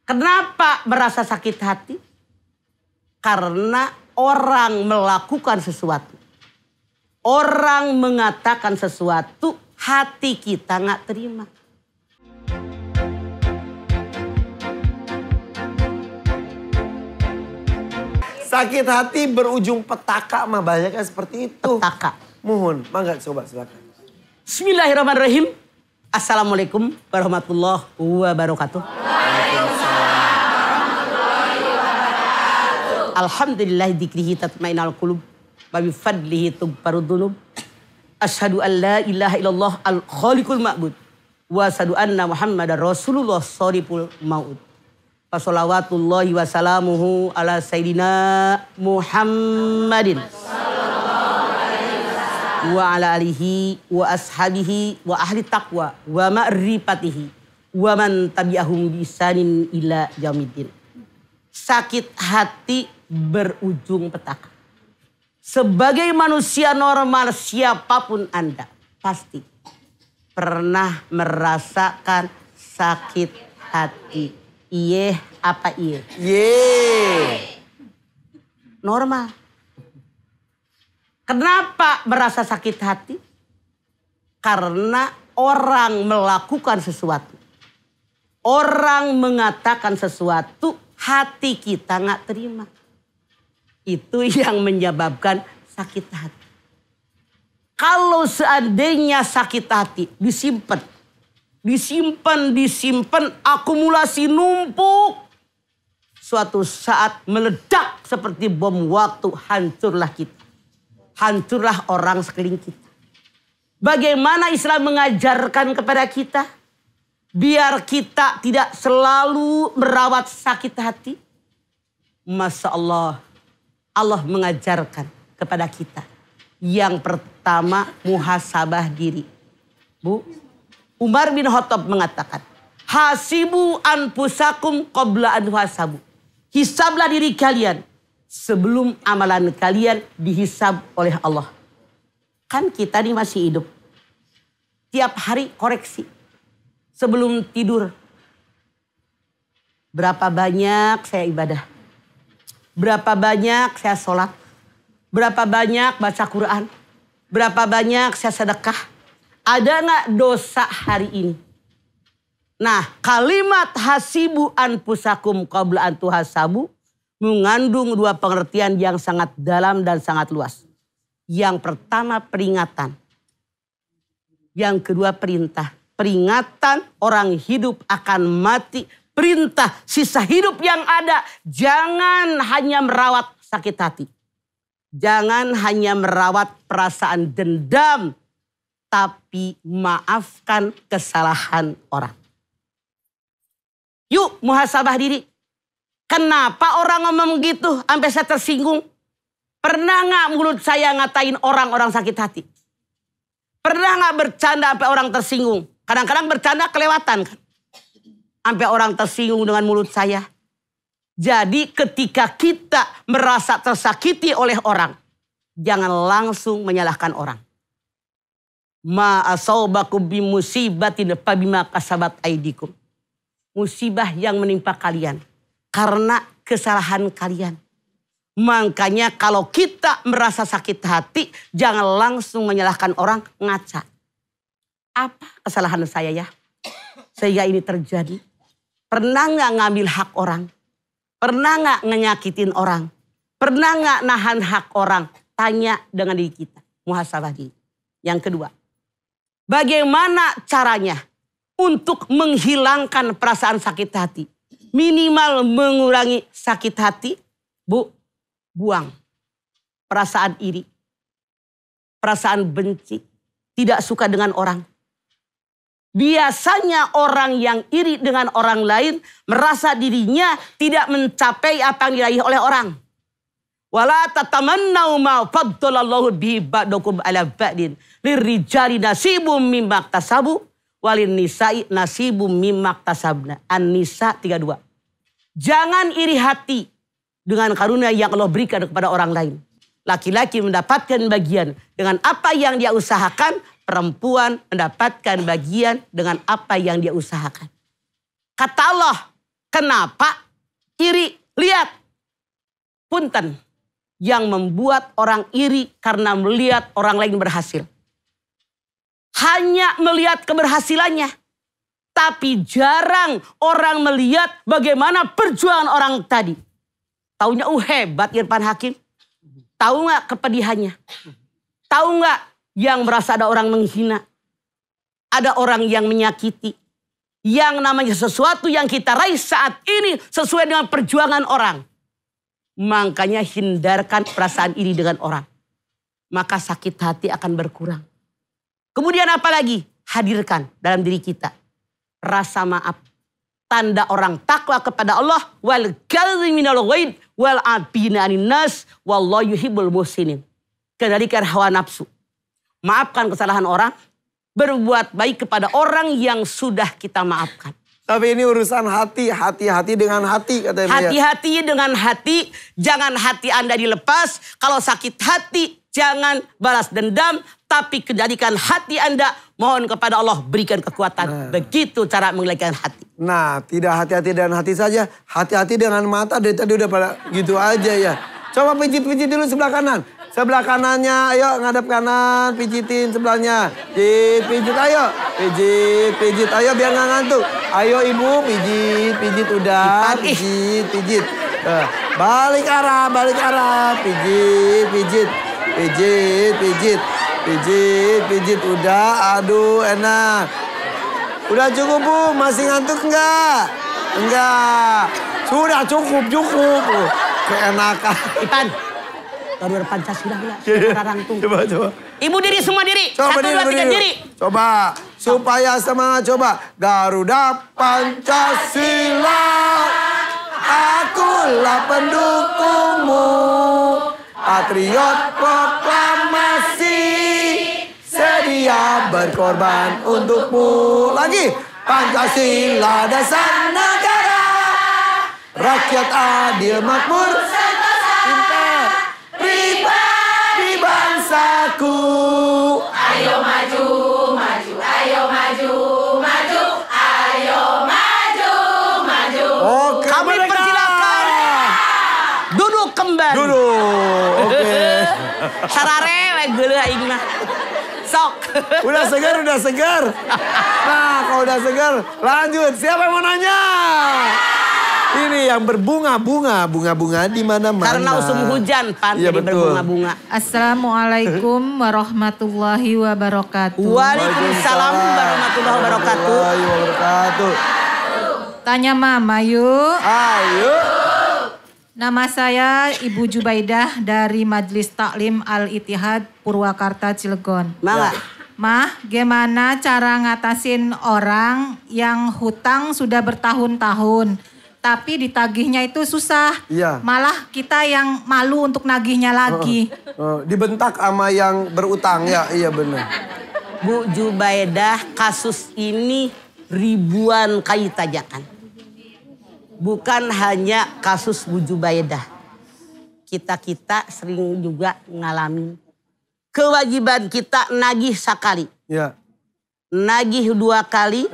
Kenapa merasa sakit hati? Karena orang melakukan sesuatu. Orang mengatakan sesuatu, hati kita nggak terima. Sakit hati berujung petaka mah banyaknya seperti itu. Petaka. Mohon, mangga coba silakan. Bismillahirrahmanirrahim. Assalamualaikum warahmatullahi wabarakatuh. Alhamdulillah dzikrihi tatma'innul qulub wa bi fadlihi tughfarud dzunub. Asyhadu an la ilaha illallah al-khaliqul ma'bud wa asyhadu anna Muhammadar Rasulullah shariful maut. Wassalawatullahi wassalamuhu ala sayyidina Muhammadin wa ala alihi wa ashabihi wa ahli taqwa wa ma'rifatihi wa man tabi'ahum bi ihsanin ila yaumiddin. Sakit hati berujung petaka. Sebagai manusia normal siapapun Anda pasti pernah merasakan sakit hati. Iye apa iye? Ye. Normal. Kenapa merasa sakit hati? Karena orang melakukan sesuatu. Orang mengatakan sesuatu, hati kita nggak terima. Itu yang menyebabkan sakit hati. Kalau seandainya sakit hati disimpan, akumulasi numpuk. Suatu saat meledak seperti bom waktu, hancurlah kita. Hancurlah orang sekeliling kita. Bagaimana Islam mengajarkan kepada kita? Biar kita tidak selalu merawat sakit hati. Masya Allah, Allah mengajarkan kepada kita. Yang pertama, muhasabah diri. Bu, Umar bin Khattab mengatakan, hasibu anfusakum qabla an tuhasabu. Hisablah diri kalian sebelum amalan kalian dihisab oleh Allah. Kan kita ini masih hidup. Tiap hari koreksi. Sebelum tidur. Berapa banyak saya ibadah. Berapa banyak saya sholat. Berapa banyak baca Quran. Berapa banyak saya sedekah. Ada nggak dosa hari ini? Nah, kalimat hasibu anfusakum qabla an tuhasabu mengandung dua pengertian yang sangat dalam dan sangat luas. Yang pertama peringatan. Yang kedua perintah. Peringatan orang hidup akan mati. Perintah sisa hidup yang ada. Jangan hanya merawat sakit hati. Jangan hanya merawat perasaan dendam. Tapi maafkan kesalahan orang. Yuk muhasabah diri. Kenapa orang ngomong gitu sampai saya tersinggung? Pernah gak mulut saya ngatain orang sakit hati? Pernah gak bercanda sampai orang tersinggung? Kadang-kadang bercanda kelewatan kan? Sampai orang tersinggung dengan mulut saya. Jadi ketika kita merasa tersakiti oleh orang, jangan langsung menyalahkan orang. Ma asabakum bi musibatin fa bima kasabat aidikum. Musibah yang menimpa kalian karena kesalahan kalian. Makanya kalau kita merasa sakit hati, jangan langsung menyalahkan orang, ngaca. Apa kesalahan saya ya? Sehingga ini terjadi. Pernah nggak ngambil hak orang? Pernah nggak ngenyakitin orang? Pernah nggak nahan hak orang? Tanya dengan diri kita. Muhasabah diri. Yang kedua. Bagaimana caranya untuk menghilangkan perasaan sakit hati? Minimal mengurangi sakit hati. Bu, buang perasaan iri. Perasaan benci. Tidak suka dengan orang. Biasanya orang yang iri dengan orang lain merasa dirinya tidak mencapai apa yang diraih oleh orang. Wala tatamannau ma faddalallahu bihi ba'dakum ala ba'din. Lirijali nasibum mimma iktasabu walin nisa'i nasibum mimma iktasabna. An-Nisa 32. Jangan iri hati dengan karunia yang Allah berikan kepada orang lain. Laki-laki mendapatkan bagian dengan apa yang dia usahakan, perempuan mendapatkan bagian dengan apa yang dia usahakan. Kata Allah, Kenapa? Iri. Lihat. Punten. Yang membuat orang iri karena melihat orang lain berhasil. Hanya melihat keberhasilannya. Tapi jarang orang melihat bagaimana perjuangan orang tadi. Taunya hebat Irfan Hakim. Tahu nggak kepedihannya? Tahu nggak yang merasa ada orang menghina? Ada orang yang menyakiti. Yang namanya sesuatu yang kita raih saat ini sesuai dengan perjuangan orang. Makanya hindarkan perasaan iri dengan orang. Maka sakit hati akan berkurang. Kemudian apa lagi? Hadirkan dalam diri kita rasa maaf. Tanda orang takwa kepada Allah. Wal kadhiminal ghaid wal afina 'anil nas wallahu yuhibbul muhsinin. Kendalikan hawa nafsu. Maafkan kesalahan orang. Berbuat baik kepada orang yang sudah kita maafkan. Tapi ini urusan hati. Hati-hati dengan hati katanya. Hati-hati dengan hati. Jangan hati Anda dilepas. Kalau sakit hati jangan balas dendam. Tapi kendalikan hati Anda. Mohon kepada Allah berikan kekuatan. Begitu cara mengendalikan hati. Nah, tidak hati-hati dengan hati saja. Hati-hati dengan mata. Dari tadi udah pada gitu aja ya. Coba pijit-pijit dulu sebelah kanan. Sebelah kanannya, ayo ngadep kanan. Pijitin sebelahnya. Pijit, ayo. Pijit, ayo biar gak ngantuk. Ayo ibu, pijit udah. Pijit. Balik arah. Pijit, udah. Aduh, enak. Udah cukup bu, masih ngantuk enggak? Enggak. Sudah cukup. Keenakan. Ipan, baru Pancasila ya. Coba. Ibu diri semua diri. Coba 1, 2, 3 diri. Coba, supaya semangat coba. Garuda Pancasila, akulah pendukungmu. Patriot proklamasi, sedia berkorban untukmu. Lagi, Pancasila dasar negara, rakyat adil makmur, cinta pribadi bangsaku. Ayo maju, ayo maju. Oke, Kami persilakan duduk kembali. Oke. Sarare we geuleuh aing mah. Sok. Udah segar. Nah, kalau udah segar, lanjut. Siapa yang mau nanya? Ini yang berbunga-bunga di mana-mana. Karena usum hujan, Pan, Iya, jadi betul. berbunga-bunga. Assalamualaikum warahmatullahi wabarakatuh. Waalaikumsalam warahmatullahi wabarakatuh. Tanya mama yuk. Ayo. Nama saya Ibu Jubaidah dari Majelis Taklim Al-Ittihad Purwakarta Cilegon. Mangga. Mah, gimana cara ngatasin orang yang hutang sudah bertahun-tahun, tapi ditagihnya itu susah. Iya. Malah kita yang malu untuk nagihnya lagi. Dibentak sama yang berutang ya, iya benar. Bu Jubaidah, kasus ini ribuan kali tajakan. Bukan hanya kasus Bu Jubaidah. Kita sering juga ngalamin. Kewajiban kita nagih sekali. Ya. Nagih 2 kali.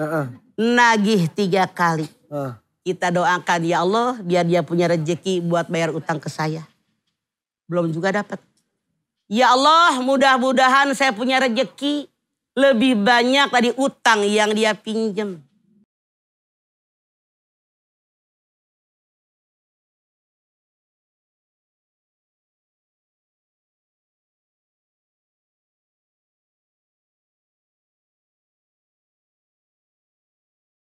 Nagih 3 kali. Kita doakan ya Allah biar dia punya rezeki buat bayar utang ke saya. Belum juga dapat. Ya Allah mudah-mudahan saya punya rezeki lebih banyak dari utang yang dia pinjam.